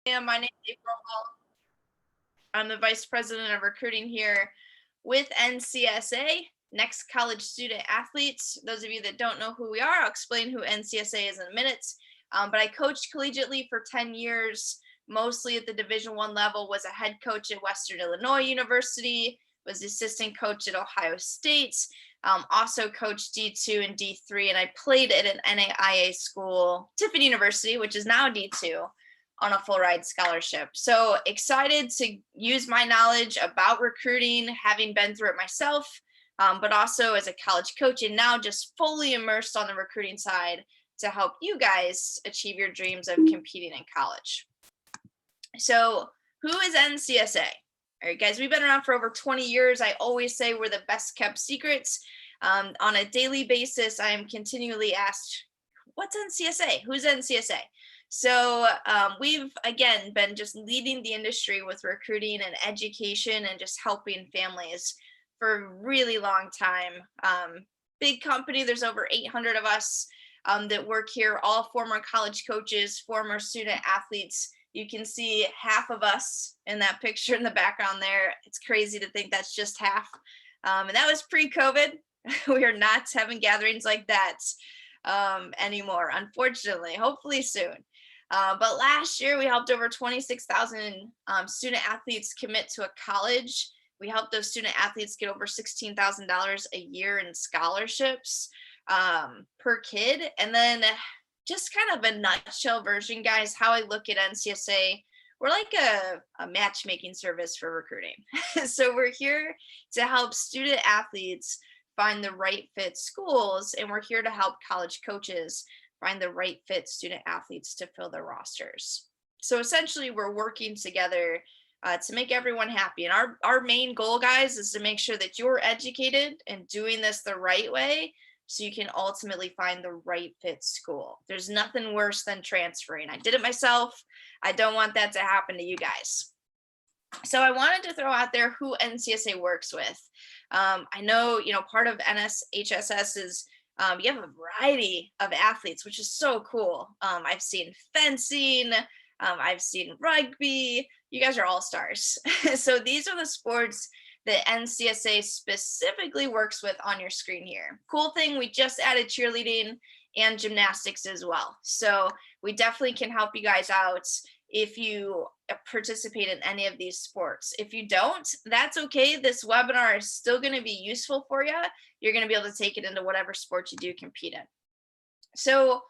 My name is April Hall. I'm the Vice President of Recruiting here with NCSA, Next College Student Athletes. Those of you that don't know who we are, I'll explain who NCSA is in a minute. But I coached collegiately for 10 years, mostly at the Division I level, was a head coach at Western Illinois University, was the assistant coach at Ohio State, also coached D2 and D3, and I played at an NAIA school, Tiffin University, which is now D2, on a full ride scholarship. So excited to use my knowledge about recruiting, having been through it myself, but also as a college coach, and now just fully immersed on the recruiting side to help you guys achieve your dreams of competing in college. So who is NCSA? All right, guys, we've been around for over 20 years. I always say we're the best kept secrets. On a daily basis, I am continually asked, what's NCSA? Who's NCSA? So we've, again, been just leading the industry with recruiting and education and just helping families for a really long time. Big company, there's over 800 of us that work here, all former college coaches, former student athletes. You can see half of us in that picture in the background there. It's crazy to think that's just half. And that was pre-COVID. We are not having gatherings like that anymore, unfortunately, hopefully soon. But last year we helped over 26,000 student athletes commit to a college. We helped those student athletes get over $16,000 a year in scholarships per kid. And then just kind of a nutshell version, guys, how I look at NCSA, we're like a matchmaking service for recruiting. So we're here to help student athletes find the right fit schools, and we're here to help college coaches find the right fit student athletes to fill their rosters. So essentially, we're working together to make everyone happy. And our main goal, guys, is to make sure that you're educated and doing this the right way so you can ultimately find the right fit school. There's nothing worse than transferring. I did it myself. I don't want that to happen to you guys. So I wanted to throw out there who NCSA works with. I know, part of NSHSS is you have a variety of athletes, which is so cool. I've seen fencing, I've seen rugby. You guys are all stars. So these are the sports that NCSA specifically works with on your screen here. Cool thing, we just added cheerleading and gymnastics as well. So we definitely can help you guys out if you participate in any of these sports. If you don't, that's okay. This webinar is still going to be useful for you. You're going to be able to take it into whatever sport you do compete in. So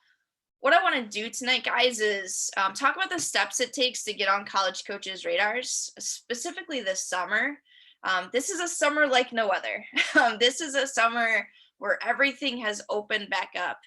what I want to do tonight, guys, is talk about the steps it takes to get on college coaches' radars, specifically this summer. This is a summer like no other. This is a summer where everything has opened back up.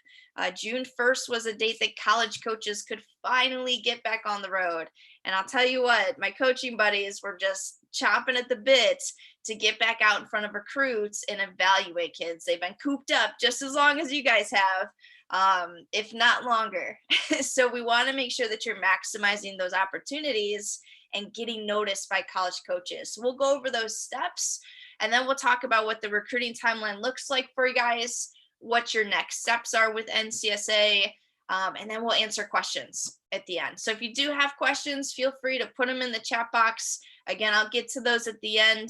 June 1st was a date that college coaches could finally get back on the road. And I'll tell you what, my coaching buddies were just chomping at the bit to get back out in front of recruits and evaluate kids. They've been cooped up just as long as you guys have, if not longer. So we want to make sure that you're maximizing those opportunities and getting noticed by college coaches. So we'll go over those steps, and then we'll talk about what the recruiting timeline looks like for you guys, what your next steps are with NCSA, and then we'll answer questions at the end. So if you do have questions, feel free to put them in the chat box. Again, I'll get to those at the end.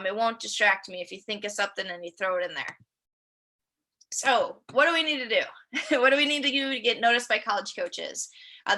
It won't distract me if you think of something and you throw it in there. So what do we need to do? What do we need to do to get noticed by college coaches?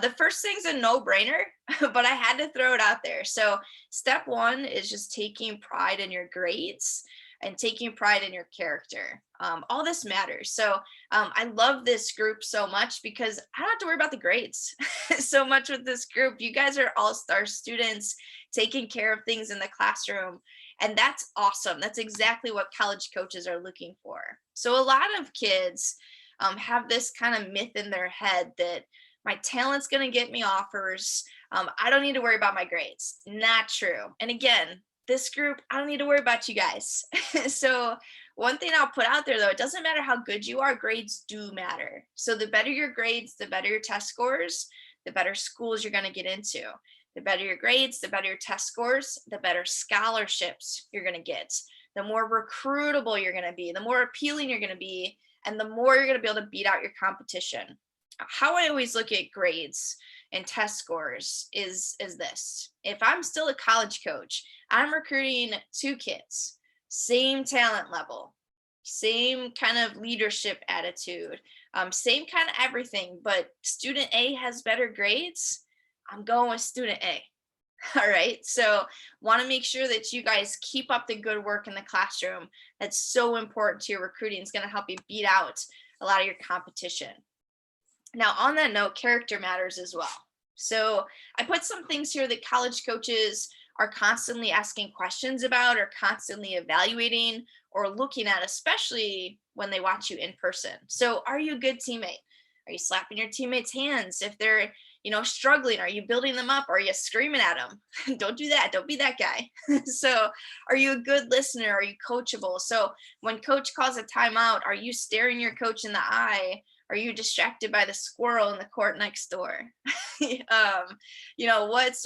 The first thing's a no-brainer, but I had to throw it out there. So step one is just taking pride in your grades and taking pride in your character. All this matters. So I love this group so much because I don't have to worry about the grades so much with this group. You guys are all-star students taking care of things in the classroom. And that's awesome. That's exactly what college coaches are looking for. So a lot of kids have this kind of myth in their head that my talent's going to get me offers. I don't need to worry about my grades. Not true. And again, this group, I don't need to worry about you guys. So one thing I'll put out there, though, it doesn't matter how good you are, grades do matter. So the better your grades, the better your test scores, the better schools you're going to get into. The better your grades, the better your test scores, the better scholarships you're going to get. The more recruitable you're going to be, the more appealing you're going to be, and the more you're going to be able to beat out your competition. How I always look at grades and test scores is this. If I'm still a college coach, I'm recruiting 2 kids, same talent level, same kind of leadership attitude, same kind of everything, but student A has better grades, I'm going with student A. All right. So, want to make sure that you guys keep up the good work in the classroom. That's so important to your recruiting. It's going to help you beat out a lot of your competition. Now, on that note, character matters as well. So, I put some things here that college coaches are constantly asking questions about, or constantly evaluating, or looking at, especially when they watch you in person. So, are you a good teammate? Are you slapping your teammates' hands if they're, struggling? Are you building them up? Are you screaming at them? Don't do that. Don't be that guy. So, are you a good listener? Are you coachable? So, when coach calls a timeout, are you staring your coach in the eye? Are you distracted by the squirrel in the court next door?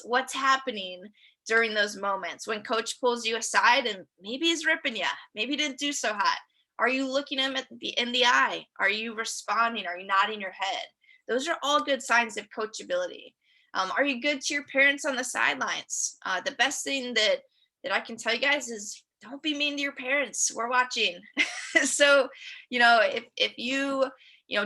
What's happening during those moments when coach pulls you aside and maybe he's ripping you, maybe he didn't do so hot? Are you looking him in the eye? Are you responding? Are you nodding your head? Those are all good signs of coachability. Are you good to your parents on the sidelines? The best thing that I can tell you guys is don't be mean to your parents. We're watching. So, if you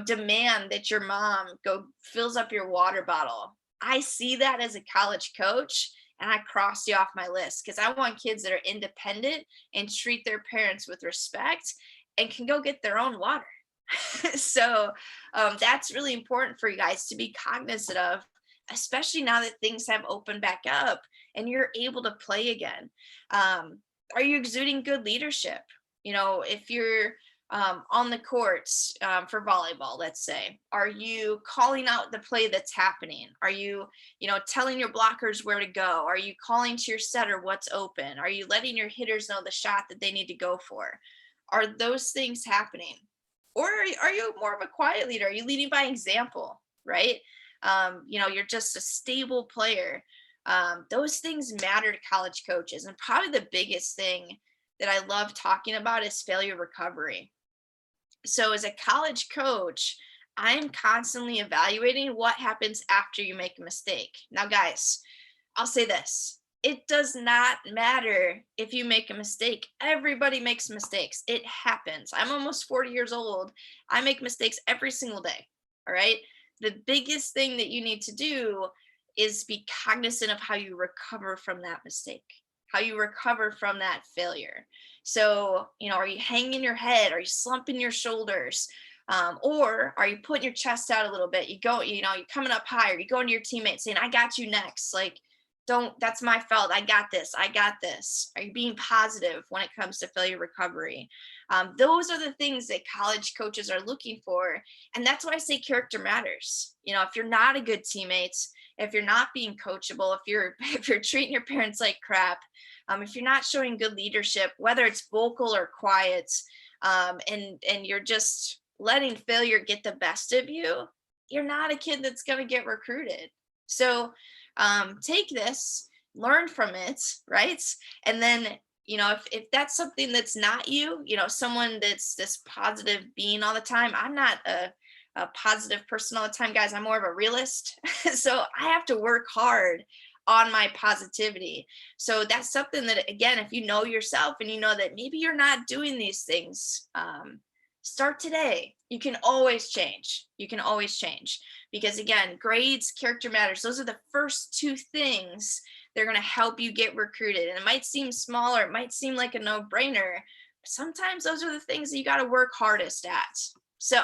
demand that your mom go fills up your water bottle, I see that as a college coach and I cross you off my list, because I want kids that are independent and treat their parents with respect and can go get their own water. So, that's really important for you guys to be cognizant of, especially now that things have opened back up and you're able to play again. Are you exuding good leadership? If you're on the courts for volleyball, let's say, are you calling out the play that's happening? Are you, telling your blockers where to go? Are you calling to your setter what's open? Are you letting your hitters know the shot that they need to go for? Are those things happening? Or are you more of a quiet leader? Are you leading by example, right? You're just a stable player. Those things matter to college coaches. And probably the biggest thing that I love talking about is failure recovery. So, as a college coach, I'm constantly evaluating what happens after you make a mistake. Now, guys, I'll say this. It does not matter if you make a mistake. Everybody makes mistakes. It happens. I'm almost 40 years old. I make mistakes every single day. All right. The biggest thing that you need to do is be cognizant of how you recover from that mistake, how you recover from that failure. So, are you hanging your head? Are you slumping your shoulders? Or are you putting your chest out a little bit? You're coming up higher. You going to your teammates saying, I got you next. Like, that's my fault. I got this. I got this. Are you being positive when it comes to failure recovery? Those are the things that college coaches are looking for. And that's why I say character matters. If you're not a good teammate, if you're not being coachable, if you're treating your parents like crap, if you're not showing good leadership, whether it's vocal or quiet, and you're just letting failure get the best of you, you're not a kid that's going to get recruited. So, take this, learn from it, right? And then, if that's something that's not you, someone that's this positive being all the time. I'm not a positive person all the time, guys. I'm more of a realist. So I have to work hard on my positivity. So that's something that, again, if you know yourself and you know that maybe you're not doing these things, start today. You can always change. You can always change, because again, grades, character matters. Those are the first 2 things they're going to help you get recruited. And it might seem small, or it might seem like a no-brainer, but sometimes those are the things that you got to work hardest at. So,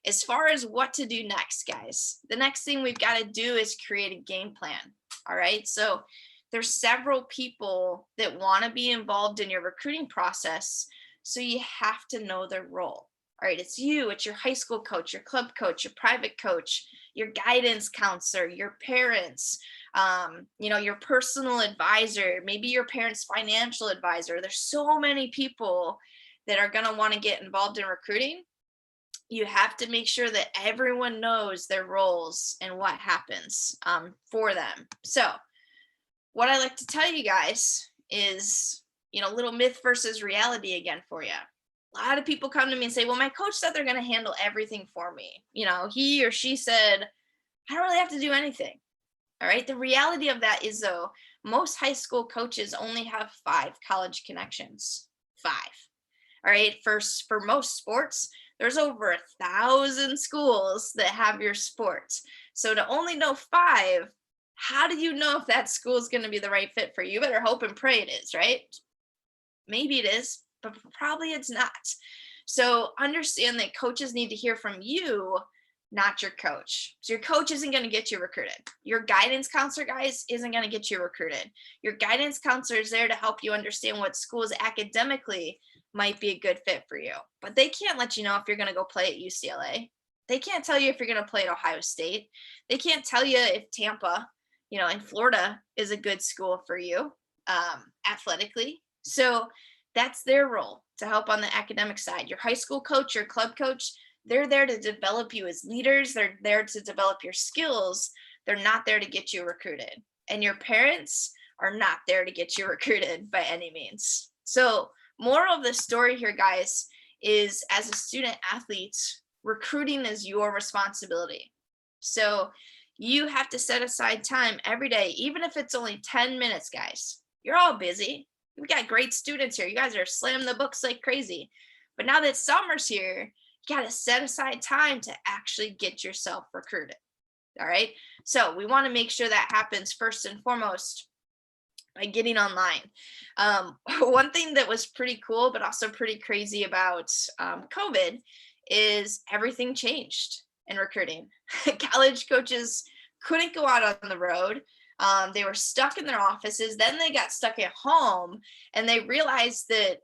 as far as what to do next, guys, the next thing we've got to do is create a game plan. All right. So there's several people that want to be involved in your recruiting process. So you have to know their role. All right. It's you, it's your high school coach, your club coach, your private coach, your guidance counselor, your parents, your personal advisor, maybe your parents' financial advisor. There's so many people that are going to want to get involved in recruiting. You have to make sure that everyone knows their roles and what happens for them. So what I like to tell you guys is, little myth versus reality again for you. A lot of people come to me and say, well, my coach said they're going to handle everything for me. He or she said I don't really have to do anything. All right. The reality of that is, though, most high school coaches only have 5 college connections. 5. All right. For most sports, there's over 1,000 schools that have your sport. So to only know 5, how do you know if that school is going to be the right fit for you? You better hope and pray it is, right? Maybe it is, but probably it's not. So understand that coaches need to hear from you, not your coach. So your coach isn't going to get you recruited. Your guidance counselor, guys, isn't going to get you recruited. Your guidance counselor is there to help you understand what schools academically might be a good fit for you. But they can't let you know if you're going to go play at UCLA. They can't tell you if you're going to play at Ohio State. They can't tell you if Tampa, in Florida is a good school for you athletically. So that's their role, to help on the academic side. Your high school coach, your club coach, they're there to develop you as leaders. They're there to develop your skills. They're not there to get you recruited. And your parents are not there to get you recruited by any means. So, moral of the story here, guys, is as a student athlete, recruiting is your responsibility. So, you have to set aside time every day, even if it's only 10 minutes, guys. You're all busy. We've got great students here. You guys are slamming the books like crazy. But now that summer's here, you got to set aside time to actually get yourself recruited. All right. So we want to make sure that happens first and foremost by getting online. One thing that was pretty cool, but also pretty crazy about COVID is everything changed in recruiting. College coaches couldn't go out on the road. They were stuck in their offices. Then they got stuck at home and they realized that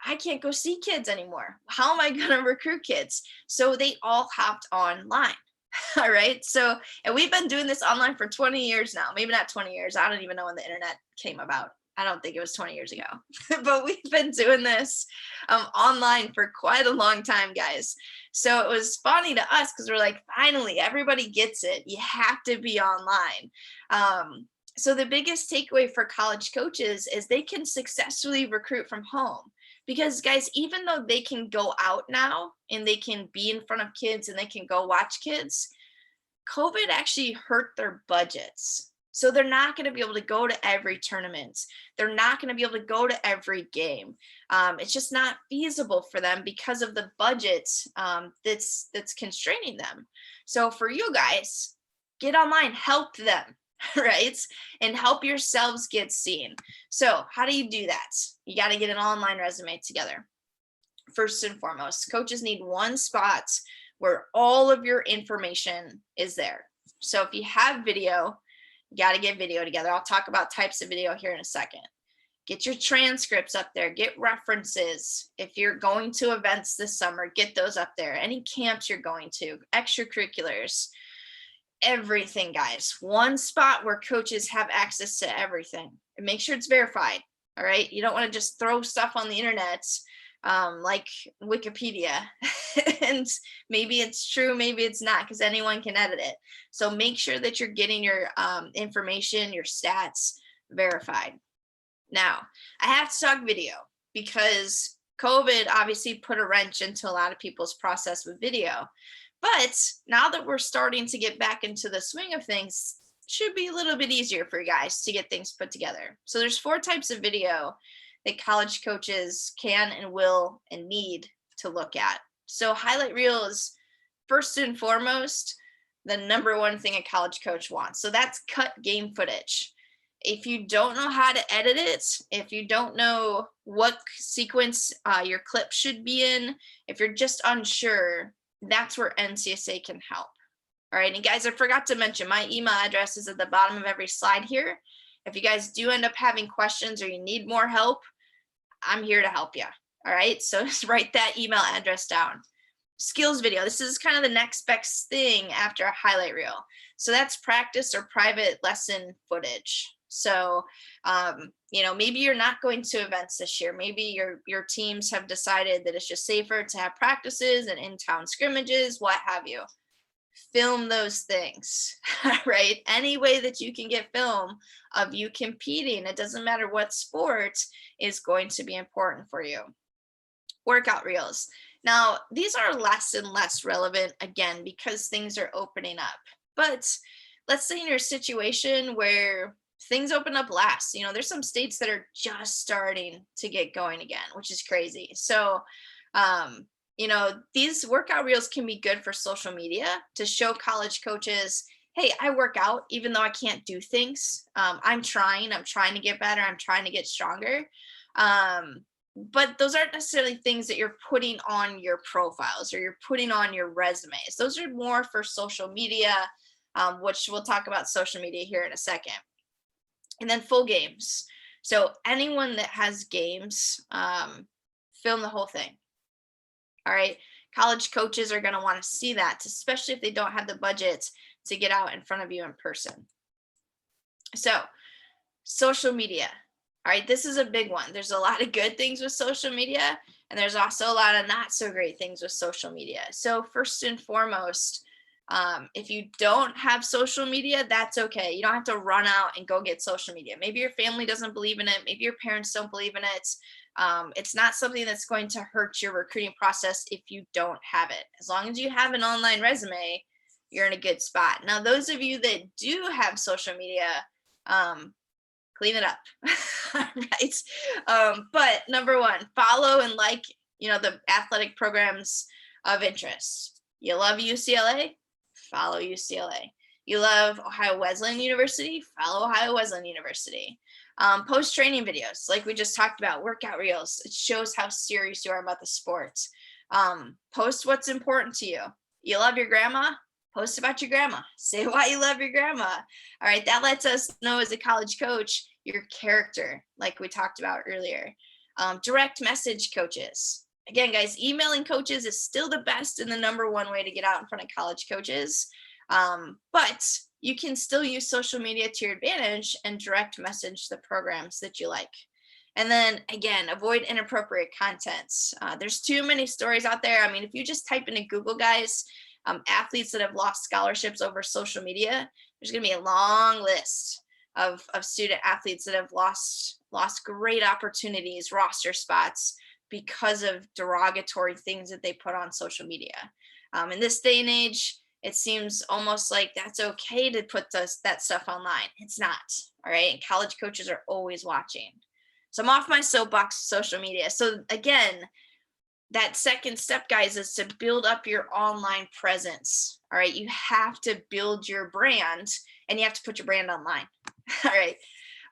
I can't go see kids anymore. How am I going to recruit kids? So they all hopped online. All right. So, and we've been doing this online for 20 years now. Maybe not 20 years. I don't even know when the internet came about. I don't think it was 20 years ago, but we've been doing this online for quite a long time, guys. So it was funny to us because we're like, finally, everybody gets it. You have to be online. So the biggest takeaway for college coaches is they can successfully recruit from home. Because, guys, even though they can go out now and they can be in front of kids and they can go watch kids, COVID actually hurt their budgets. So they're not going to be able to go to every tournament. They're not going to be able to go to every game. It's just not feasible for them because of the budget that's constraining them. So for you guys, get online, help them. Right? And help yourselves get seen. So how do you do that? You got to get an online resume together. First and foremost, coaches need one spot where all of your information is there. So if you have video, you got to get video together. I'll talk about types of video here in a second. Get your transcripts up there, get references. If you're going to events this summer, get those up there. Any camps you're going to, extracurriculars, everything, guys. One spot where coaches have access to everything, and make sure it's verified. All right. You don't want to just throw stuff on the internet like Wikipedia and maybe it's true, maybe it's not, because anyone can edit it. So make sure that you're getting your information, your stats verified. Now, I have to talk video because COVID obviously put a wrench into a lot of people's process with video. But now that we're starting to get back into the swing of things, it should be a little bit easier for you guys to get things put together. So there's 4 types of video that college coaches can and will and need to look at. So highlight reel is first and foremost the number one thing a college coach wants. So that's cut game footage. If you don't know how to edit it, if you don't know what sequence your clip should be in, if you're just unsure, that's where NCSA can help. All right. And guys, I forgot to mention my email address is at the bottom of every slide here. If you guys do end up having questions or you need more help, I'm here to help you. All right. So just write that email address down. Skills video. This is kind of the next best thing after a highlight reel. So that's practice or private lesson footage. So, maybe you're not going to events this year. Maybe your teams have decided that it's just safer to have practices and in-town scrimmages, what have you. Film those things, right? Any way that you can get film of you competing, it doesn't matter what sport, is going to be important for you. Workout reels. Now, these are less and less relevant, again, because things are opening up. But let's say in your situation where things open up last, there's some states that are just starting to get going again, which is crazy. So, um, these workout reels can be good for social media to show college coaches, hey, I work out even though I can't do things. I'm trying to get better. I'm trying to get stronger. But those aren't necessarily things that you're putting on your profiles or you're putting on your resumes. Those are more for social media, which we'll talk about social media here in a second. And then full games. So anyone that has games, film the whole thing. All right. College coaches are going to want to see that, especially if they don't have the budget to get out in front of you in person. So, social media. All right, this is a big one. There's a lot of good things with social media, and there's also a lot of not so great things with social media. So, first and foremost, if you don't have social media, that's okay. You don't have to run out and go get social media. Maybe your family doesn't believe in it. Maybe your parents don't believe in it. It's not something that's going to hurt your recruiting process if you don't have it. As long as you have an online resume, you're in a good spot. Now, those of you that do have social media, clean it up. Right. But number one, follow and like, the athletic programs of interest. You love UCLA? Follow UCLA. You love Ohio Wesleyan University? Follow Ohio Wesleyan University. Post training videos, like we just talked about, workout reels. It shows how serious you are about the sport. Post what's important to you. You love your grandma? Post about your grandma. Say why you love your grandma. All right, that lets us know as a college coach your character, like we talked about earlier. Direct message coaches. Again, guys, emailing coaches is still the best and the number one way to get out in front of college coaches. But you can still use social media to your advantage and direct message the programs that you like. And then again, avoid inappropriate content. There's too many stories out there. I mean, if you just type into Google, guys, athletes that have lost scholarships over social media, there's going to be a long list of student athletes that have lost great opportunities, roster spots, because of derogatory things that they put on social media. In this day and age, it seems almost like that's okay to put that stuff online. It's not. All right. And college coaches are always watching. So I'm off my soapbox social media. So again, that second step, guys, is to build up your online presence. All right. You have to build your brand and you have to put your brand online. All right.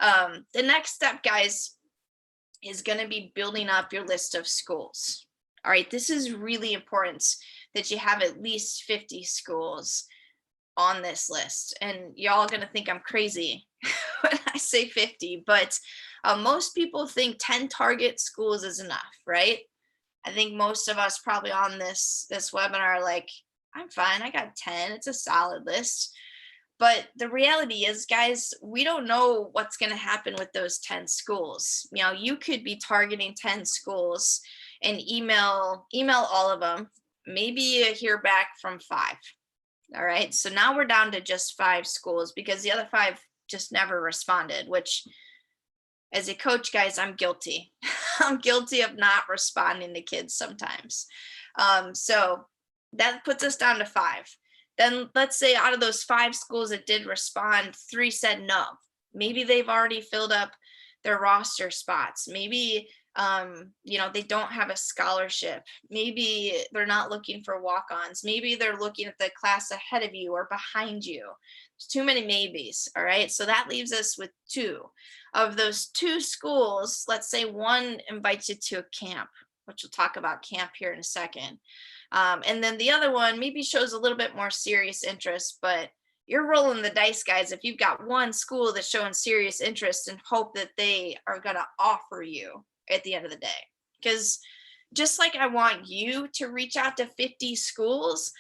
The next step, guys, is going to be building up your list of schools. All right. This is really important that you have at least 50 schools on this list. And y'all are going to think I'm crazy when I say 50, but most people think 10 target schools is enough, right? I think most of us probably on this webinar are like, I'm fine, I got 10, it's a solid list. But the reality is, guys, we don't know what's going to happen with those 10 schools. You could be targeting 10 schools and email all of them. Maybe you hear back from 5. All right. So now we're down to just 5 schools because the other 5 just never responded, which as a coach, guys, I'm guilty. I'm guilty of not responding to kids sometimes. So that puts us down to 5. Then let's say out of those 5 schools that did respond, 3 said no. Maybe they've already filled up their roster spots. Maybe, they don't have a scholarship. Maybe they're not looking for walk-ons. Maybe they're looking at the class ahead of you or behind you. There's too many maybes. All right. So that leaves us with 2. Of those 2 schools, let's say one invites you to a camp, which we'll talk about camp here in a second. And then the other one maybe shows a little bit more serious interest, but you're rolling the dice, guys, if you've got one school that's showing serious interest and hope that they are going to offer you at the end of the day. Because just like I want you to reach out to 50 schools,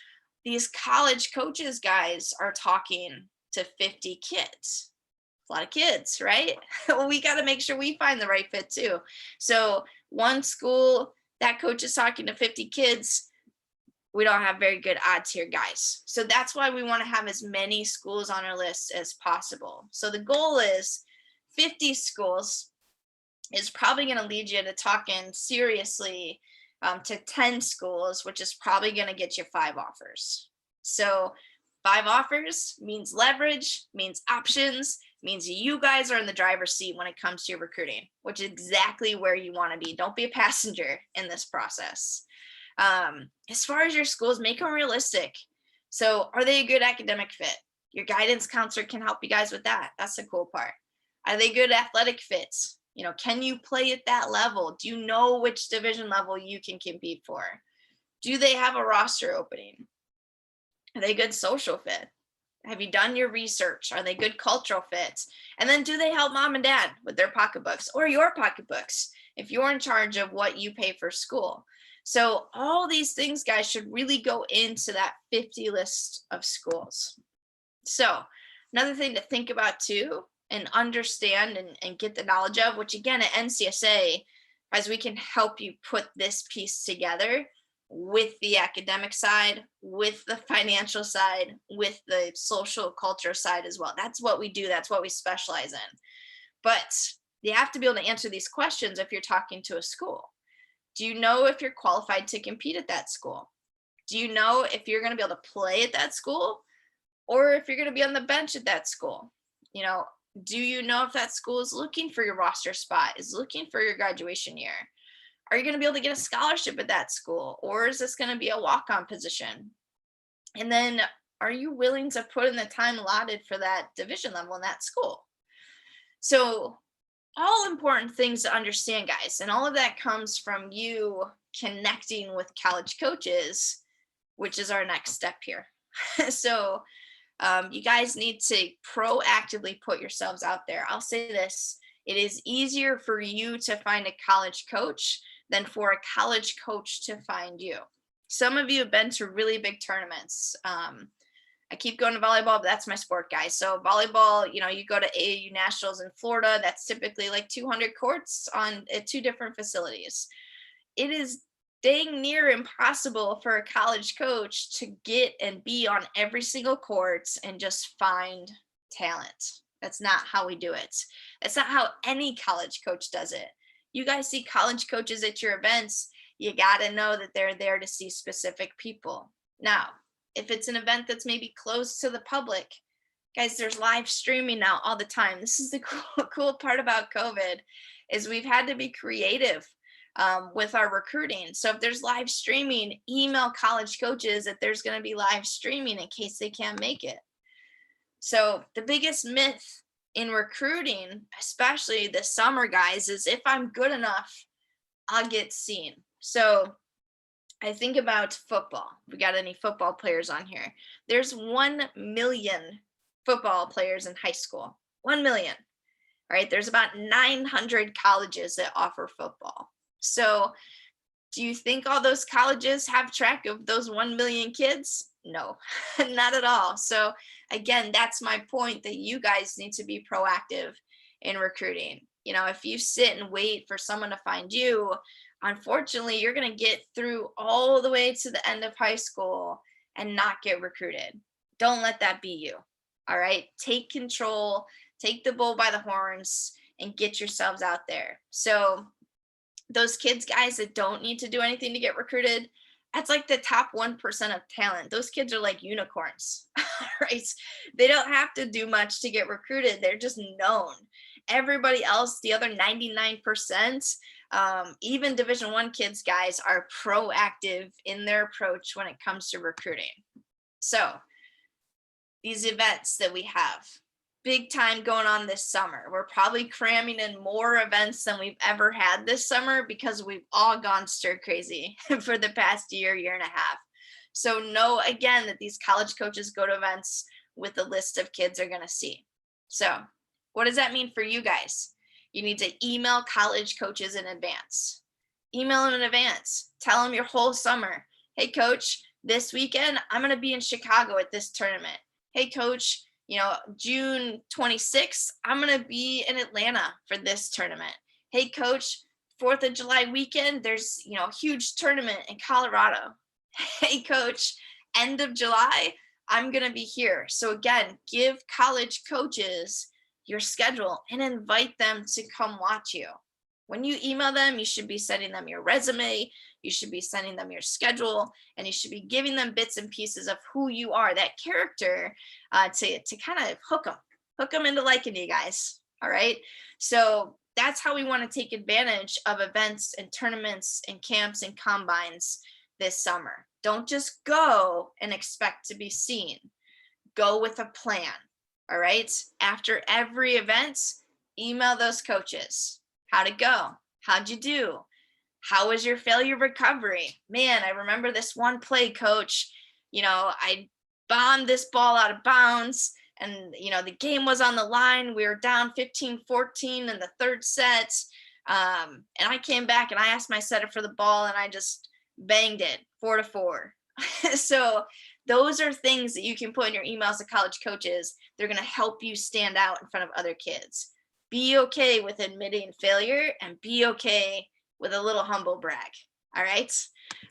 these college coaches, guys, are talking to 50 kids. A lot of kids, right? We got to make sure we find the right fit too. So one school, that coach is talking to 50 kids. We don't have very good odds here, guys. So that's why we want to have as many schools on our list as possible. So the goal is 50 schools is probably going to lead you to talking seriously to 10 schools, which is probably going to get you 5 offers. So 5 offers means leverage, means options, means you guys are in the driver's seat when it comes to your recruiting, which is exactly where you want to be. Don't be a passenger in this process. As far as your schools, make them realistic. So are they a good academic fit? Your guidance counselor can help you guys with that. That's the cool part. Are they good athletic fits? Can you play at that level? Do you know which division level you can compete for? Do they have a roster opening? Are they a good social fit? Have you done your research? Are they good cultural fits? And then do they help mom and dad with their pocketbooks or your pocketbooks if you're in charge of what you pay for school? So all these things, guys, should really go into that 50 list of schools. So another thing to think about too, and understand and get the knowledge of, which again at NCSA, as we can help you put this piece together with the academic side, with the financial side, with the social culture side as well. That's what we do. That's what we specialize in. But you have to be able to answer these questions if you're talking to a school. Do you know if you're qualified to compete at that school? Do you know if you're going to be able to play at that school or if you're going to be on the bench at that school? Do you know if that school is looking for your roster spot, is looking for your graduation year? Are you going to be able to get a scholarship at that school, or is this going to be a walk-on position? And then are you willing to put in the time allotted for that division level in that school? So all important things to understand, guys, and all of that comes from you connecting with college coaches, which is our next step here. So you guys need to proactively put yourselves out there. I'll say this: it is easier for you to find a college coach than for a college coach to find you. Some of you have been to really big tournaments. I keep going to volleyball, but that's my sport, guys. So volleyball, you go to AAU Nationals in Florida. That's typically like 200 courts at 2 different facilities. It is dang near impossible for a college coach to get and be on every single court and just find talent. That's not how we do it. That's not how any college coach does it. You guys see college coaches at your events, you got to know that they're there to see specific people. Now, if it's an event that's maybe closed to the public, guys, there's live streaming now all the time. This is the cool part about COVID, is we've had to be creative with our recruiting. So if there's live streaming, email college coaches that there's going to be live streaming in case they can't make it. So the biggest myth in recruiting, especially this summer, guys, is if I'm good enough, I'll get seen. So I think about football. We got any football players on here? There's 1 million football players in high school. 1 million, right? There's about 900 colleges that offer football. So do you think all those colleges have track of those 1 million kids? No, not at all. So again, that's my point, that you guys need to be proactive in recruiting. If you sit and wait for someone to find you, unfortunately, you're going to get through all the way to the end of high school and not get recruited. Don't let that be you. All right. Take control, take the bull by the horns, and get yourselves out there. So those kids, guys, that don't need to do anything to get recruited, that's like the top 1% of talent. Those kids are like unicorns, right? They don't have to do much to get recruited. They're just known. Everybody else, the other 99%, even Division I kids, guys, are proactive in their approach when it comes to recruiting. So these events that we have, big time going on this summer. We're probably cramming in more events than we've ever had this summer because we've all gone stir crazy for the past year and a half. So know again that these college coaches go to events with a list of kids they're going to see. So what does that mean for you guys? You need to email college coaches in advance. Email them in advance. Tell them your whole summer. Hey, coach, this weekend, I'm going to be in Chicago at this tournament. Hey, coach, June 26th, I'm going to be in Atlanta for this tournament. Hey, coach, 4th of July weekend, there's, a huge tournament in Colorado. Hey, coach, end of July, I'm going to be here. So again, give college coaches your schedule and invite them to come watch you. When you email them, you should be sending them your resume, you should be sending them your schedule, and you should be giving them bits and pieces of who you are, that character, to kind of hook them into liking you guys. All right. So that's how we want to take advantage of events and tournaments and camps and combines this summer. Don't just go and expect to be seen. Go with a plan. All right. After every event, email those coaches. How'd it go? How'd you do? How was your failure recovery? Man, I remember this one play, coach. I bombed this ball out of bounds, and the game was on the line. We were down 15-14 in the third set. And I came back and I asked my setter for the ball, and I just banged it 4-4. So those are things that you can put in your emails to college coaches. They're going to help you stand out in front of other kids. Be okay with admitting failure, and be okay with a little humble brag. All right.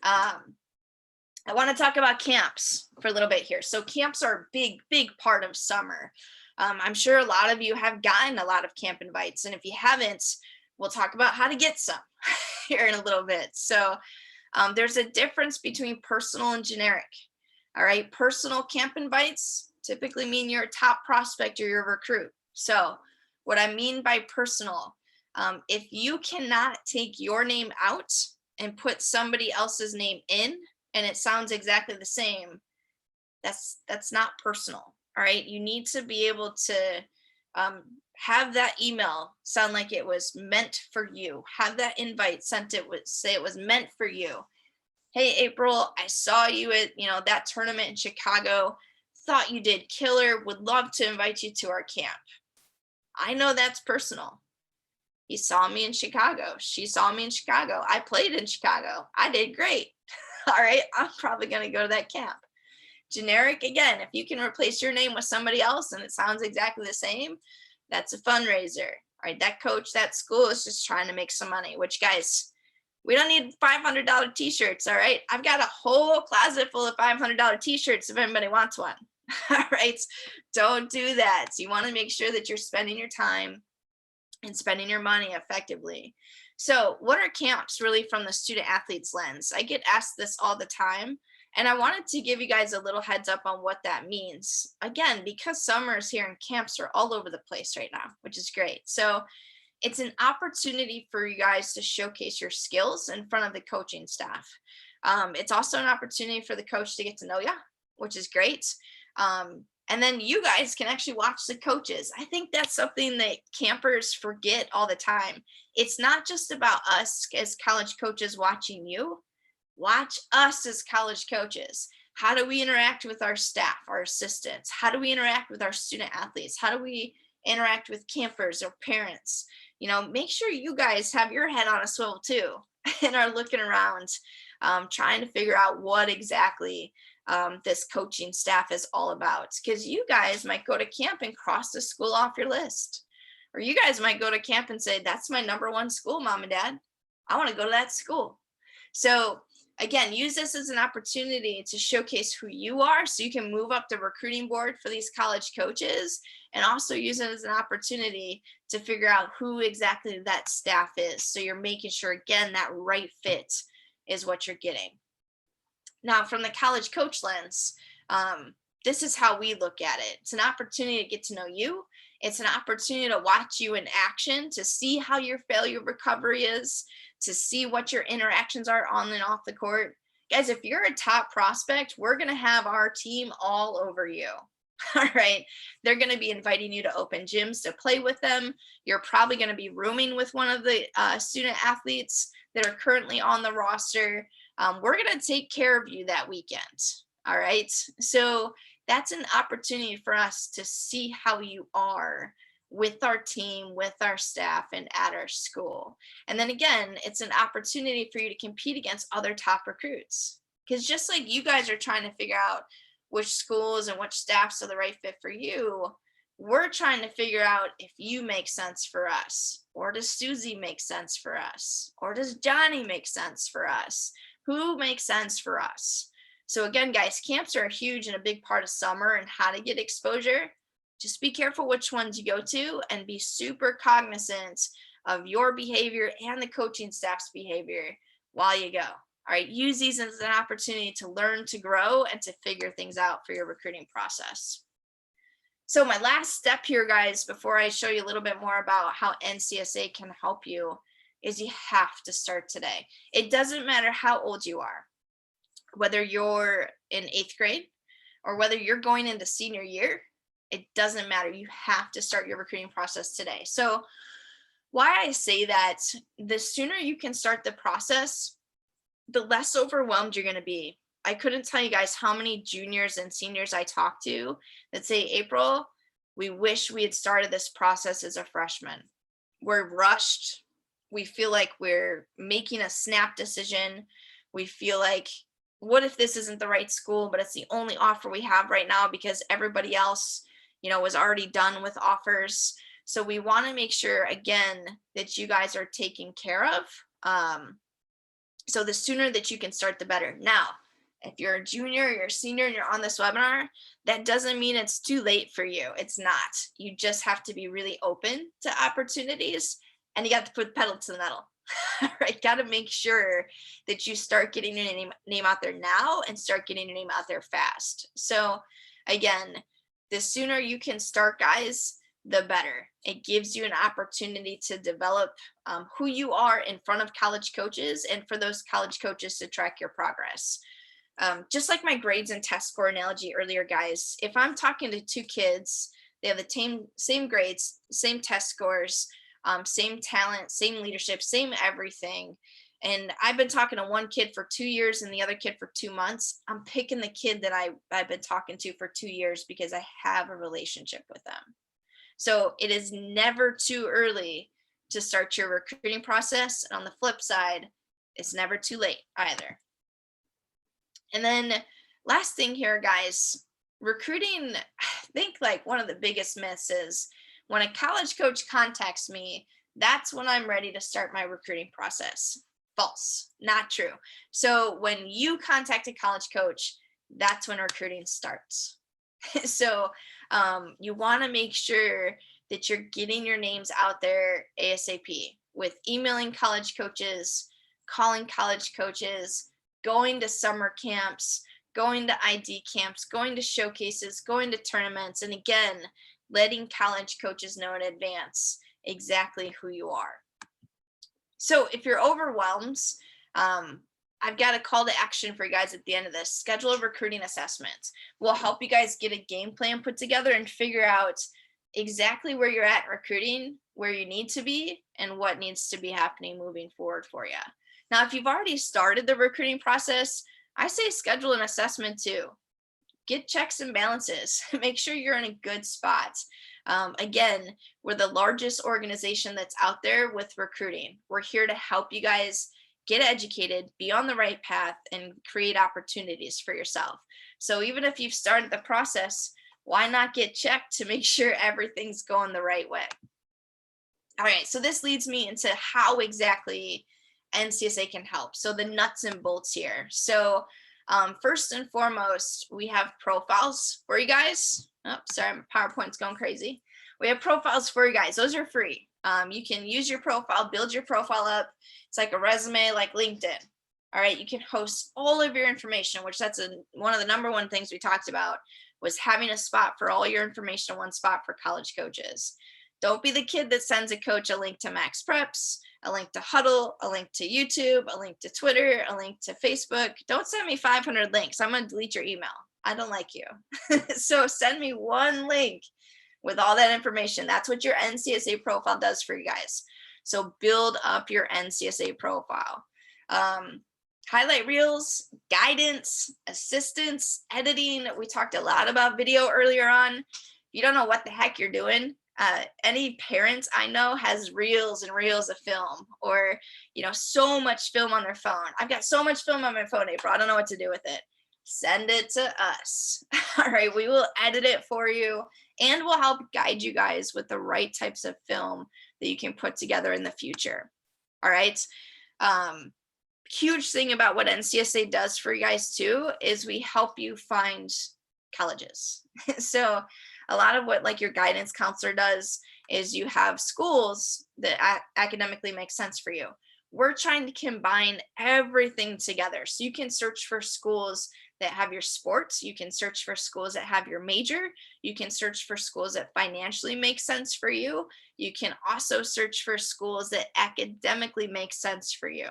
I want to talk about camps for a little bit here. So camps are a big part of summer. I'm sure a lot of you have gotten a lot of camp invites, and if you haven't, we'll talk about how to get some here in a little bit. So there's a difference between personal and generic. All right. Personal camp invites typically mean you're a top prospect or you're a recruit. So what I mean by personal, if you cannot take your name out and put somebody else's name in, and it sounds exactly the same, that's not personal. All right. You need to be able to have that email sound like it was meant for you. Have that invite sent, say it was meant for you. Hey, April, I saw you at that tournament in Chicago. Thought you did killer. Would love to invite you to our camp. I know that's personal. He saw me in Chicago. She saw me in Chicago. I played in Chicago. I did great. All right, I'm probably going to go to that camp. Generic, again, if you can replace your name with somebody else and it sounds exactly the same, that's a fundraiser. All right, that coach, that school is just trying to make some money, which, guys, we don't need $500 t-shirts. All right, I've got a whole closet full of $500 t-shirts if anybody wants one. All right, don't do that. So you want to make sure that you're spending your time and spending your money effectively. So what are camps really from the student athlete's lens? I get asked this all the time, and I wanted to give you guys a little heads up on what that means. Again, because summers here and camps are all over the place right now, which is great. So it's an opportunity for you guys to showcase your skills in front of the coaching staff. It's also an opportunity for the coach to get to know you, which is great. And then you guys can actually watch the coaches. I think that's something that campers forget all the time. It's not just about us as college coaches watching you. Watch us as college coaches. How do we interact with our staff, our assistants? How do we interact with our student athletes? How do we interact with campers or parents? Make sure you guys have your head on a swivel too and are looking around, trying to figure out what exactly this coaching staff is all about, because you guys might go to camp and cross the school off your list, or you guys might go to camp and say, that's my number one school, mom and dad. I want to go to that school. So again, use this as an opportunity to showcase who you are so you can move up the recruiting board for these college coaches, and also use it as an opportunity to figure out who exactly that staff is. So you're making sure, again, that right fit is what you're getting. Now, from the college coach lens, this is how we look at it. It's an opportunity to get to know you. It's an opportunity to watch you in action, to see how your failure recovery is, to see what your interactions are on and off the court. Guys, if you're a top prospect, we're going to have our team all over you. All right. They're going to be inviting you to open gyms to play with them. You're probably going to be rooming with one of the student athletes that are currently on the roster. We're going to take care of you that weekend. All right. So that's an opportunity for us to see how you are with our team, with our staff, and at our school. And then again, it's an opportunity for you to compete against other top recruits. Because just like you guys are trying to figure out which schools and which staffs are the right fit for you, we're trying to figure out if you make sense for us, or does Susie make sense for us, or does Johnny make sense for us? Who makes sense for us? So again, guys, camps are a huge and a big part of summer and how to get exposure. Just be careful which ones you go to, and be super cognizant of your behavior and the coaching staff's behavior while you go. All right, use these as an opportunity to learn, to grow, and to figure things out for your recruiting process. So my last step here, guys, before I show you a little bit more about how NCSA can help you, is you have to start today. It doesn't matter how old you are, whether you're in 8th grade or whether you're going into senior year, it doesn't matter. You have to start your recruiting process today. So why I say that, the sooner you can start the process, the less overwhelmed you're going to be. I couldn't tell you guys how many juniors and seniors I talked to that say, April, we wish we had started this process as a freshman. We're rushed. We feel like we're making a snap decision. We feel like, what if this isn't the right school, but it's the only offer we have right now because everybody else, was already done with offers. So we want to make sure, again, that you guys are taken care of. So the sooner that you can start, the better. Now, if you're a junior or you're a senior and you're on this webinar, that doesn't mean it's too late for you. It's not. You just have to be really open to opportunities, and you got to put pedal to the metal. Right? Got to make sure that you start getting your name out there now and start getting your name out there fast. So again, the sooner you can start, guys, the better. It gives you an opportunity to develop who you are in front of college coaches, and for those college coaches to track your progress. Just like my grades and test score analogy earlier, guys, if I'm talking to two kids, they have the same grades, same test scores, same talent, same leadership, same everything. And I've been talking to one kid for 2 years and the other kid for 2 months. I'm picking the kid that I've been talking to for 2 years because I have a relationship with them. So it is never too early to start your recruiting process. And on the flip side, it's never too late either. And then last thing here, guys, recruiting, I think like one of the biggest myths is when a college coach contacts me, that's when I'm ready to start my recruiting process. False, not true. So when you contact a college coach, that's when recruiting starts. So you want to make sure that you're getting your names out there ASAP with emailing college coaches, calling college coaches, going to summer camps, going to ID camps, going to showcases, going to tournaments, and again, letting college coaches know in advance exactly who you are. So if you're overwhelmed, I've got a call to action for you guys at the end of this. Schedule a recruiting assessment. We'll help you guys get a game plan put together and figure out exactly where you're at in recruiting, where you need to be, and what needs to be happening moving forward for you. Now, if you've already started the recruiting process, I say schedule an assessment too. Get checks and balances. Make sure you're in a good spot. Again, we're the largest organization that's out there with recruiting. We're here to help you guys get educated, be on the right path, and create opportunities for yourself. So even if you've started the process, why not get checked to make sure everything's going the right way? All right, so this leads me into how exactly NCSA can help. So the nuts and bolts here. So first and foremost, we have profiles for you guys. Oh, sorry, my PowerPoint's going crazy. We have profiles for you guys. Those are free. You can use your profile, build your profile up. It's like a resume, like LinkedIn. All right, you can host all of your information, which that's one of the number one things we talked about, was having a spot for all your information in one spot for college coaches. Don't be the kid that sends a coach a link to Max Preps, a link to Huddle, a link to YouTube, a link to Twitter, a link to Facebook. Don't send me 500 links. I'm going to delete your email. I don't like you. So send me one link with all that information. That's what your NCSA profile does for you guys. So build up your NCSA profile. Highlight reels, guidance, assistance, editing. We talked a lot about video earlier on. If you don't know what the heck you're doing, any parent I know has reels and reels of film, or so much film on their phone. I've got so much film on my phone, April, I don't know what to do with it. Send it to us. All right, we will edit it for you, and we'll help guide you guys with the right types of film that you can put together in the future. All right. Huge thing about what NCSA does for you guys too is we help you find colleges. So a lot of what like your guidance counselor does is you have schools that academically make sense for you. We're trying to combine everything together. So you can search for schools that have your sports. You can search for schools that have your major. You can search for schools that financially make sense for you. You can also search for schools that academically make sense for you.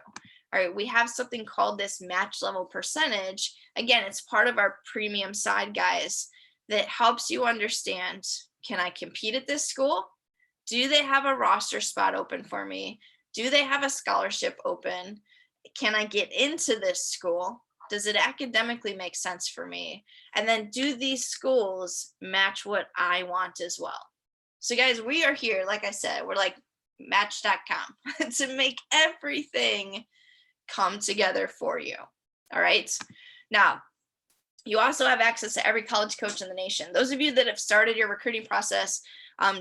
All right, we have something called this match level percentage. Again, it's part of our premium side, guys, that helps you understand, can I compete at this school? Do they have a roster spot open for me? Do they have a scholarship open? Can I get into this school? Does it academically make sense for me? And then do these schools match what I want as well? So guys, we are here, like I said, we're like match.com to make everything come together for you. All right. Now, you also have access to every college coach in the nation. Those of you that have started your recruiting process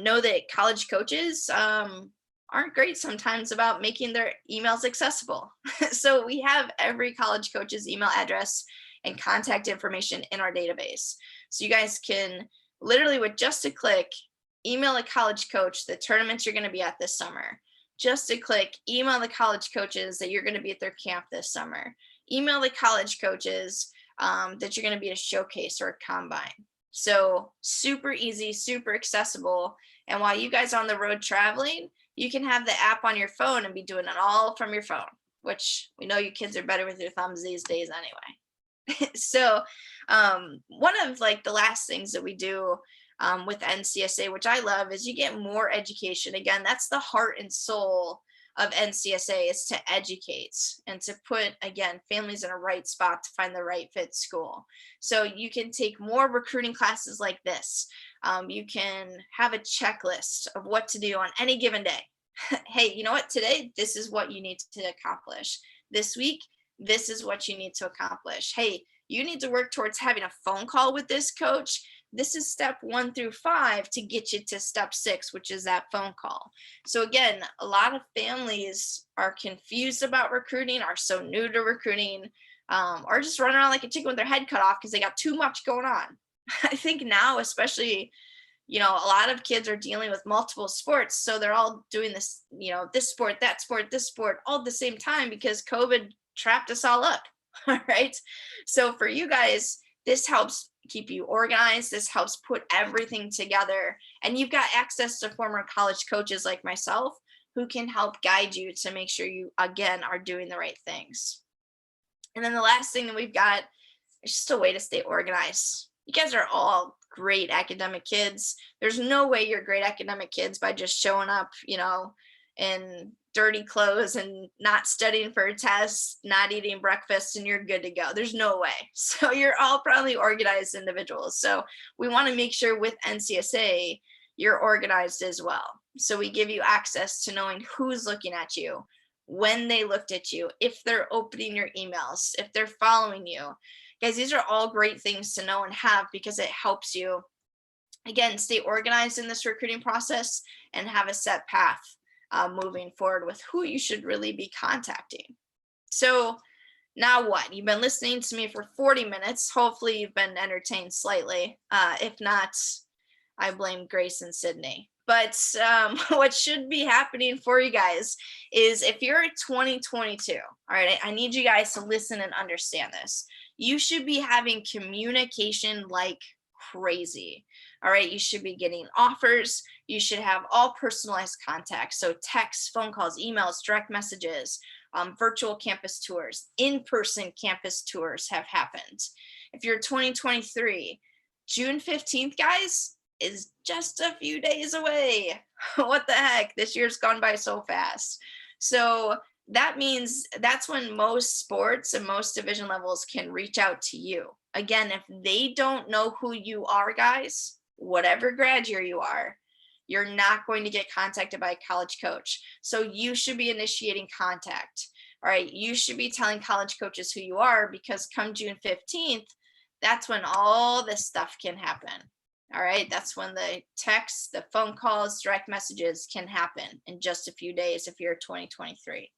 know that college coaches aren't great sometimes about making their emails accessible. So we have every college coach's email address and contact information in our database. So you guys can literally, with just a click, email a college coach the tournaments you're going to be at this summer. Just a click, email the college coaches that you're going to be at their camp this summer. Email the college coaches that you're going to be at a showcase or a combine. So super easy, super accessible. And while you guys are on the road traveling, you can have the app on your phone and be doing it all from your phone, which we know you kids are better with your thumbs these days anyway. So one of like the last things that we do with NCSA, which I love, is you get more education. Again, that's the heart and soul of NCSA, is to educate and to put, again, families in a right spot to find the right fit school. So you can take more recruiting classes like this. You can have a checklist of what to do on any given day. Hey, you know what? Today, this is what you need to accomplish. This week, this is what you need to accomplish. Hey, you need to work towards having a phone call with this coach. This is step 1 through 5 to get you to step 6, which is that phone call. So again, a lot of families are confused about recruiting, are so new to recruiting, or just run around like a chicken with their head cut off because they got too much going on. I think now, especially, you know, a lot of kids are dealing with multiple sports. So they're all doing this, you know, this sport, that sport, this sport, all at the same time because COVID trapped us all up. All right. So for you guys, this helps keep you organized. This helps put everything together. And you've got access to former college coaches like myself who can help guide you to make sure you, again, are doing the right things. And then the last thing that we've got is just a way to stay organized. You guys are all great academic kids. There's no way you're great academic kids by just showing up, you know, in dirty clothes and not studying for a test, not eating breakfast, and you're good to go. There's no way. So you're all probably organized individuals. So we want to make sure with NCSA, you're organized as well. So we give you access to knowing who's looking at you, when they looked at you, if they're opening your emails, if they're following you. Guys, these are all great things to know and have because it helps you, again, stay organized in this recruiting process and have a set path moving forward with who you should really be contacting. So now what? You've been listening to me for 40 minutes. Hopefully you've been entertained slightly. If not, I blame Grace and Sydney. But what should be happening for you guys is if you're at 2022, all right, I need you guys to listen and understand this. You should be having communication like crazy. All right, you should be getting offers. You should have all personalized contacts. So texts, phone calls, emails, direct messages, virtual campus tours, in-person campus tours have happened. If you're 2023, June 15th, guys, is just a few days away. What the heck? This year's gone by so fast. So that means that's when most sports and most division levels can reach out to you. Again, if they don't know who you are, guys, whatever grad year you are, you're not going to get contacted by a college coach. So you should be initiating contact. All right, you should be telling college coaches who you are because come June 15th, that's when all this stuff can happen. All right, that's when the texts, the phone calls, direct messages can happen in just a few days if you're 2023.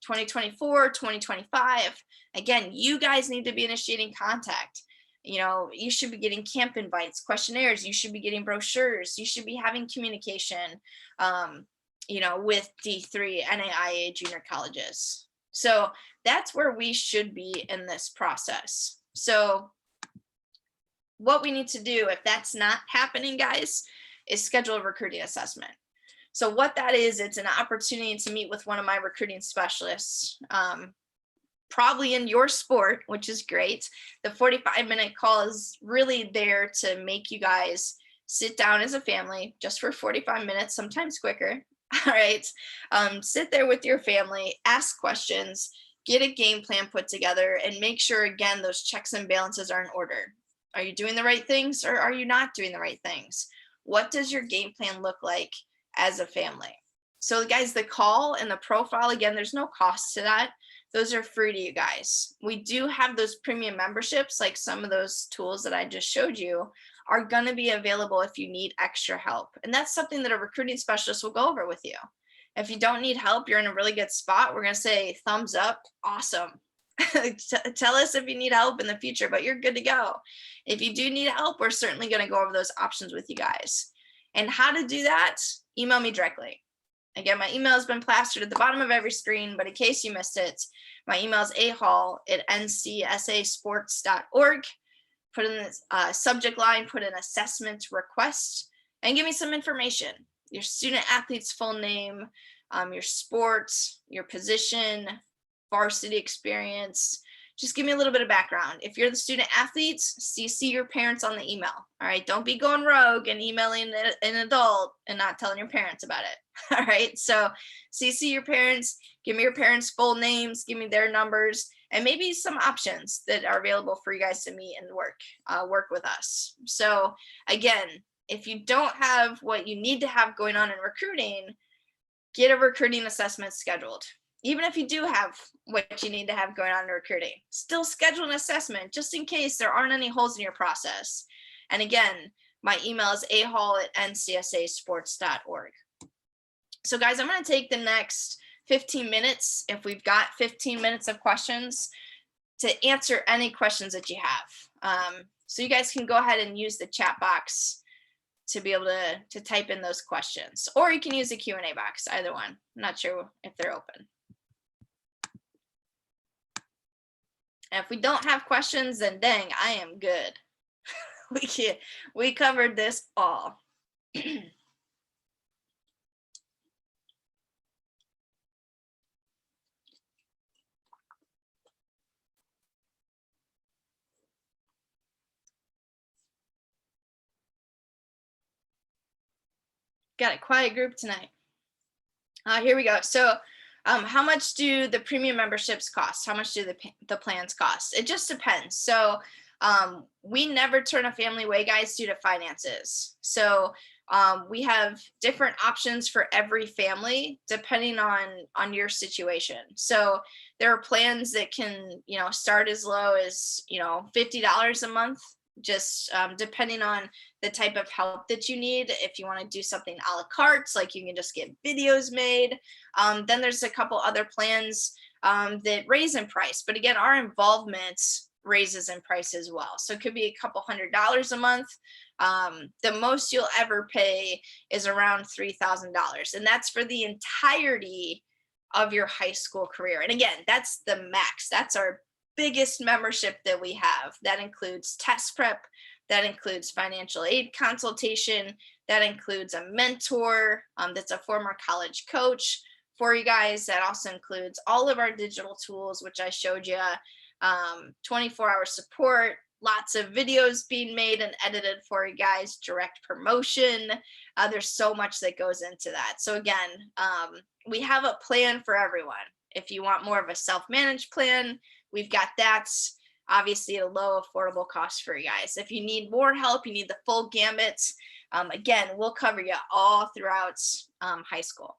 2024, 2025, again, you guys need to be initiating contact. You should be getting camp invites, questionnaires, you should be getting brochures, you should be having communication, with D3 NAIA junior colleges. So that's where we should be in this process. So what we need to do, if that's not happening, guys, is schedule a recruiting assessment. So what that is, it's an opportunity to meet with one of my recruiting specialists, probably in your sport, which is great. The 45-minute call is really there to make you guys sit down as a family just for 45 minutes, sometimes quicker. All right. Sit there with your family, ask questions, get a game plan put together, and make sure, again, those checks and balances are in order. Are you doing the right things, or are you not doing the right things? What does your game plan look like as a family? So guys, the call and the profile, again, there's no cost to that. Those are free to you guys. We do have those premium memberships, like some of those tools that I just showed you are going to be available if you need extra help. And that's something that a recruiting specialist will go over with you. If you don't need help, you're in a really good spot. We're going to say thumbs up. Awesome. Tell us if you need help in the future, but you're good to go. If you do need help, we're certainly going to go over those options with you guys. And how to do that, email me directly. Again, my email has been plastered at the bottom of every screen, but in case you missed it, my email is ahall@ncsasports.org. Put in the subject line, put in assessment request, and give me some information. Your student athlete's full name, your sports, your position, varsity experience. Just give me a little bit of background. If you're the student athletes, CC your parents on the email. All right, don't be going rogue and emailing an adult and not telling your parents about it. All right, so CC your parents, give me your parents' full names, give me their numbers, and maybe some options that are available for you guys to meet and work with us. So again, if you don't have what you need to have going on in recruiting, get a recruiting assessment scheduled. Even if you do have what you need to have going on in recruiting, still schedule an assessment just in case there aren't any holes in your process. And again, my email is ahall@ncsasports.org. So guys, I'm going to take the next 15 minutes, if we've got 15 minutes of questions, to answer any questions that you have. So you guys can go ahead and use the chat box to be able to type in those questions, or you can use the Q&A box, either one. I'm not sure if they're open. And if we don't have questions, then dang, I am good. We covered this all. Got a quiet group tonight. Here we go. So how much do the premium memberships cost? How much do the plans cost? It just depends. So we never turn a family away, guys, due to finances. So we have different options for every family depending on your situation. So there are plans that can, start as low as, $50 a month, just depending on the type of help that you need. If you want to do something a la carte, like you can just get videos made. Then there's a couple other plans that raise in price. But again, our involvement raises in price as well. So it could be a couple $100 a month. The most you'll ever pay is around $3,000. And that's for the entirety of your high school career. And again, that's the max. That's our biggest membership that we have. That includes test prep. That includes financial aid consultation. That includes a mentor that's a former college coach for you guys. That also includes all of our digital tools, which I showed you, 24-hour support, lots of videos being made and edited for you guys, direct promotion. There's so much that goes into that. So again, we have a plan for everyone. If you want more of a self-managed plan, we've got that. Obviously at a low affordable cost for you guys. If you need more help, you need the full gamut, again, we'll cover you all throughout high school.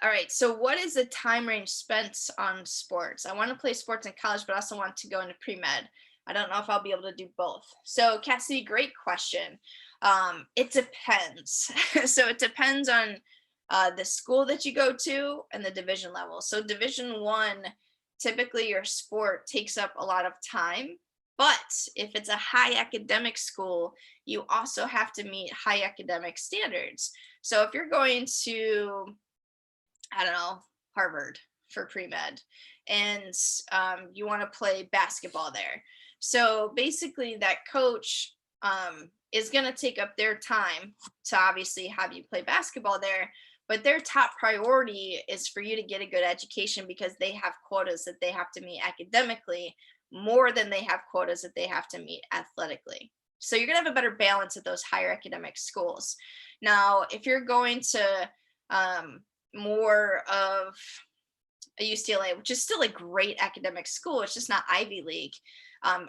All right, so what is the time range spent on sports? I want to play sports in college, but I also want to go into pre-med. I don't know if I'll be able to do both. So Cassidy, great question. It depends. So it depends on the school that you go to and the division level. So Division I typically your sport takes up a lot of time. But if it's a high academic school, you also have to meet high academic standards. So if you're going to, I don't know, Harvard for pre-med, and you want to play basketball there. So basically that coach is going to take up their time to obviously have you play basketball there, but their top priority is for you to get a good education because they have quotas that they have to meet academically more than they have quotas that they have to meet athletically. So you're going to have a better balance at those higher academic schools. Now, if you're going to more of a UCLA, which is still a great academic school, it's just not Ivy League.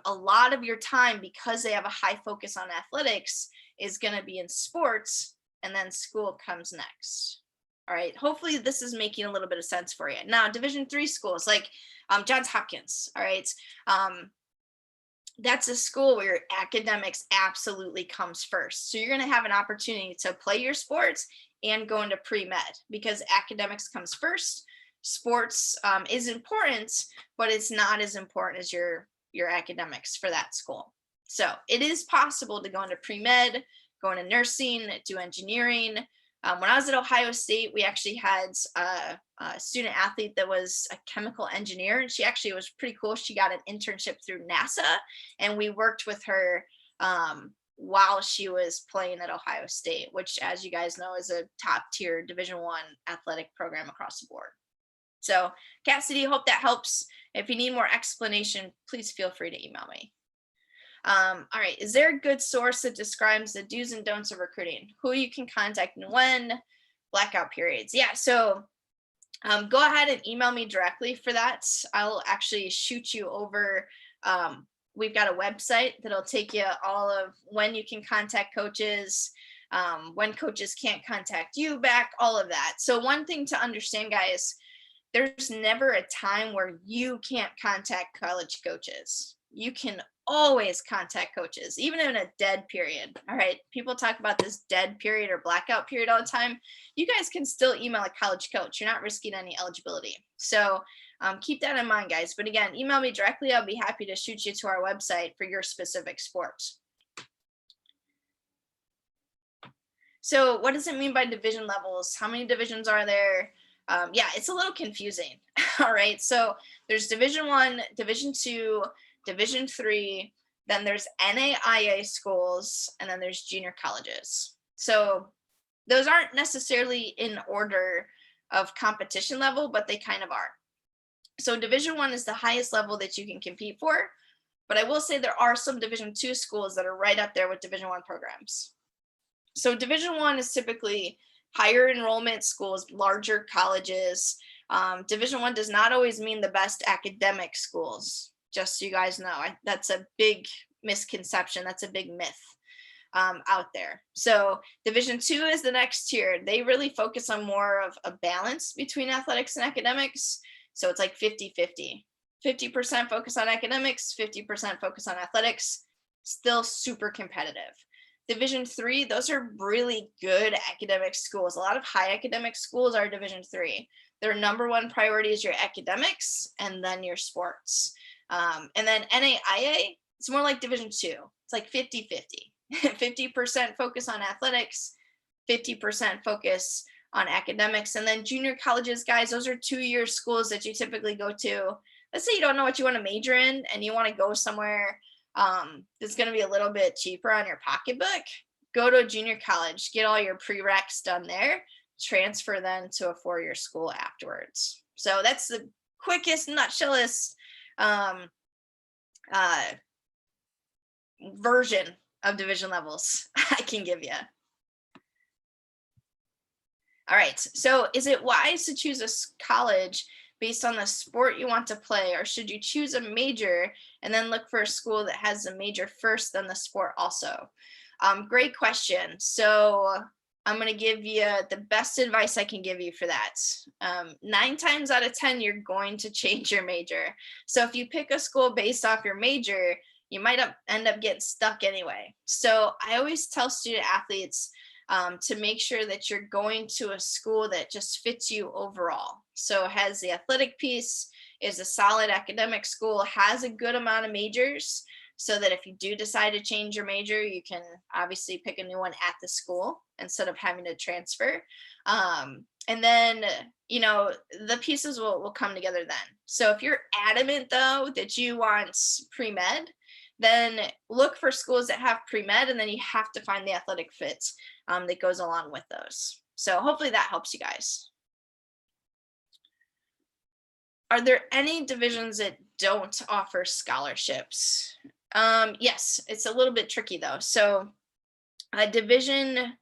A lot of your time, because they have a high focus on athletics, is going to be in sports, and then school comes next. All right, hopefully this is making a little bit of sense for you. Now, Division III schools like Johns Hopkins, all right, that's a school where academics absolutely comes first. So you're going to have an opportunity to play your sports and go into pre-med because academics comes first. Sports is important, but it's not as important as your academics for that school. So it is possible to go into pre-med, go into nursing, do engineering. When I was at Ohio State, we actually had a student athlete that was a chemical engineer, and she actually was pretty cool. She got an internship through NASA, and we worked with her while she was playing at Ohio State, which, as you guys know, is a top tier Division I athletic program across the board. So Cassidy, hope that helps. If you need more explanation, please feel free to email me. All right, is there a good source that describes the do's and don'ts of recruiting? Who you can contact and when? Blackout periods. Yeah, so go ahead and email me directly for that. I'll actually shoot you over. We've got a website that'll take you all of when you can contact coaches, when coaches can't contact you back, all of that. So one thing to understand, guys, there's never a time where you can't contact college coaches. You can always contact coaches, even in a dead period. All right. People talk about this dead period or blackout period all the time. You guys can still email a college coach. You're not risking any eligibility. So keep that in mind, guys. But again, email me directly. I'll be happy to shoot you to our website for your specific sports. So what does it mean by division levels? How many divisions are there? Yeah, it's a little confusing. All right. So there's Division I, Division II, Division III, then there's NAIA schools, and then there's junior colleges. So those aren't necessarily in order of competition level, but they kind of are. So Division I is the highest level that you can compete for, but I will say there are some Division II schools that are right up there with Division I programs. So Division I is typically higher enrollment schools, larger colleges. Division I does not always mean the best academic schools, just so you guys know. That's a big misconception. That's a big myth out there. So Division II is the next tier. They really focus on more of a balance between athletics and academics. So it's like 50-50. 50% focus on academics, 50% focus on athletics. Still super competitive. Division III, those are really good academic schools. A lot of high academic schools are Division III. Their number one priority is your academics and then your sports. And then NAIA, it's more like Division II. It's like 50-50. 50% focus on athletics, 50% focus on academics. And then junior colleges, guys, those are 2-year schools that you typically go to. Let's say you don't know what you want to major in and you want to go somewhere that's going to be a little bit cheaper on your pocketbook. Go to a junior college, get all your prereqs done there, transfer then to a 4-year school afterwards. So that's the quickest, nutshellest version of division levels I can give you. All right, so is it wise to choose a college based on the sport you want to play, or should you choose a major and then look for a school that has a major first, then the sport also? Great question. So I'm going to give you the best advice I can give you for that. 9 times out of 10, you're going to change your major. So if you pick a school based off your major, you might end up getting stuck anyway. So I always tell student athletes to make sure that you're going to a school that just fits you overall. So it has the athletic piece, is a solid academic school, has a good amount of majors, so that if you do decide to change your major, you can obviously pick a new one at the school instead of having to transfer. And then, the pieces will come together then. So if you're adamant though that you want pre-med, then look for schools that have pre-med, and then you have to find the athletic fit that goes along with those. So hopefully that helps you guys. Are there any divisions that don't offer scholarships? Yes, it's a little bit tricky though. So Division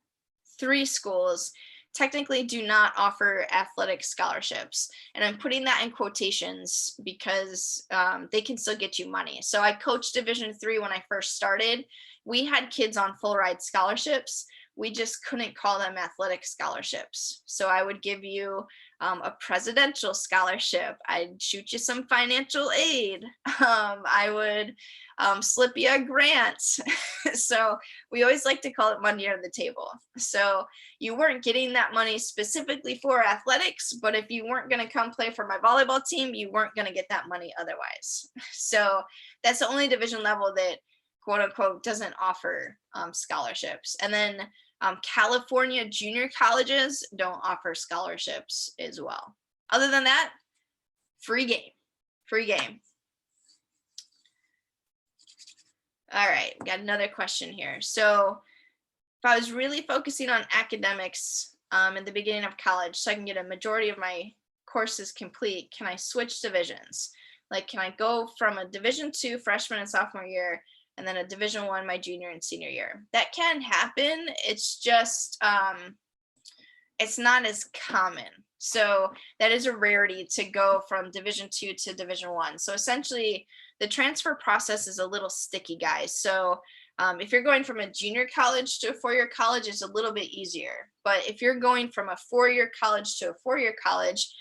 3 schools technically do not offer athletic scholarships. And I'm putting that in quotations because they can still get you money. So I coached Division 3 when I first started. We had kids on full ride scholarships. We just couldn't call them athletic scholarships. So I would give you a presidential scholarship. I'd shoot you some financial aid. I would slip you a grant. So we always like to call it money on the table. So you weren't getting that money specifically for athletics, but if you weren't going to come play for my volleyball team, you weren't going to get that money otherwise. So that's the only division level that quote unquote doesn't offer scholarships. And then California junior colleges don't offer scholarships as well. Other than that, free game. All right, we got another question here. So if I was really focusing on academics in the beginning of college so I can get a majority of my courses complete, can I switch divisions? Like, can I go from a Division 2 freshman and sophomore year and then a Division 1 my junior and senior year? That can happen. It's just, it's not as common. So that is a rarity to go from Division 2 to Division 1. So essentially the transfer process is a little sticky, guys. So if you're going from a junior college to a four-year college, it's a little bit easier. But if you're going from a four-year college to a four-year college,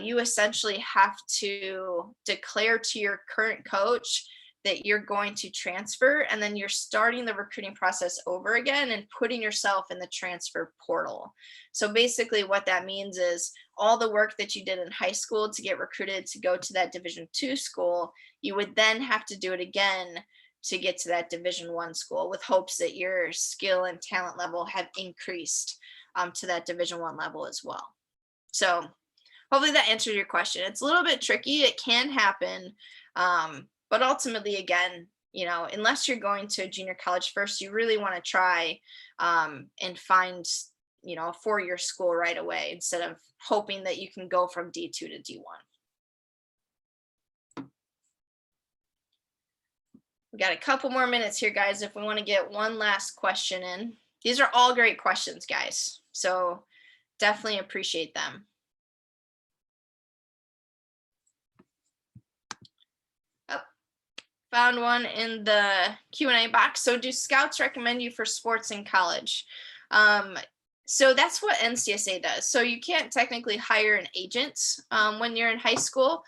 you essentially have to declare to your current coach that you're going to transfer, and then you're starting the recruiting process over again and putting yourself in the transfer portal. So basically what that means is all the work that you did in high school to get recruited to go to that Division 2 school, you would then have to do it again to get to that Division 1 school, with hopes that your skill and talent level have increased to that Division 1 level as well. So hopefully that answered your question. It's a little bit tricky. It can happen. But ultimately, again, unless you're going to a junior college first, you really want to try and find, a four-year school right away instead of hoping that you can go from D2 to D1. We got a couple more minutes here, guys, if we want to get one last question in. These are all great questions, guys. So definitely appreciate them. Found one in the Q&A box. So do scouts recommend you for sports in college? So that's what NCSA does. So you can't technically hire an agent when you're in high school.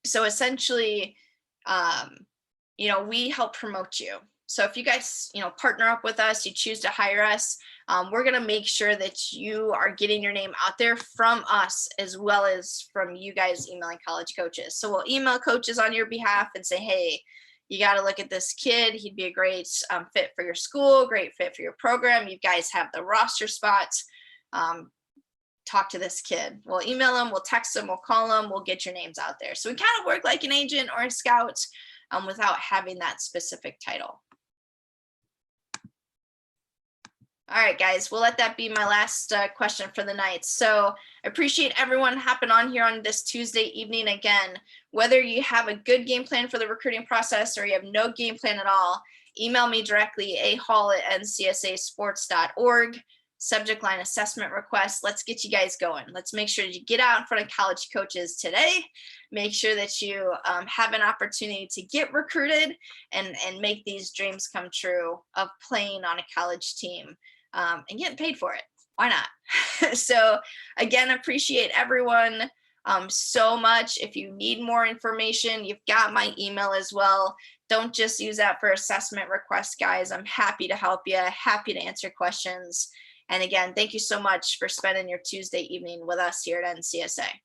So essentially, we help promote you. So if you guys, partner up with us, you choose to hire us, we're going to make sure that you are getting your name out there from us as well as from you guys emailing college coaches. So we'll email coaches on your behalf and say, hey, you got to look at this kid. He'd be a great fit for your school, great fit for your program. You guys have the roster spots. Talk to this kid. We'll email them, we'll text them, we'll call them, we'll get your names out there. So we kind of work like an agent or a scout without having that specific title. All right, guys, we'll let that be my last question for the night. So I appreciate everyone hopping on here on this Tuesday evening. Again, whether you have a good game plan for the recruiting process or you have no game plan at all, email me directly, ahall@ncsasports.org. Subject line assessment request. Let's get you guys going. Let's make sure you get out in front of college coaches today. Make sure that you have an opportunity to get recruited and make these dreams come true of playing on a college team and getting paid for it. Why not? So again, appreciate everyone so much. If you need more information, you've got my email as well. Don't just use that for assessment requests, guys. I'm happy to help you, happy to answer questions. And again, thank you so much for spending your Tuesday evening with us here at NCSA.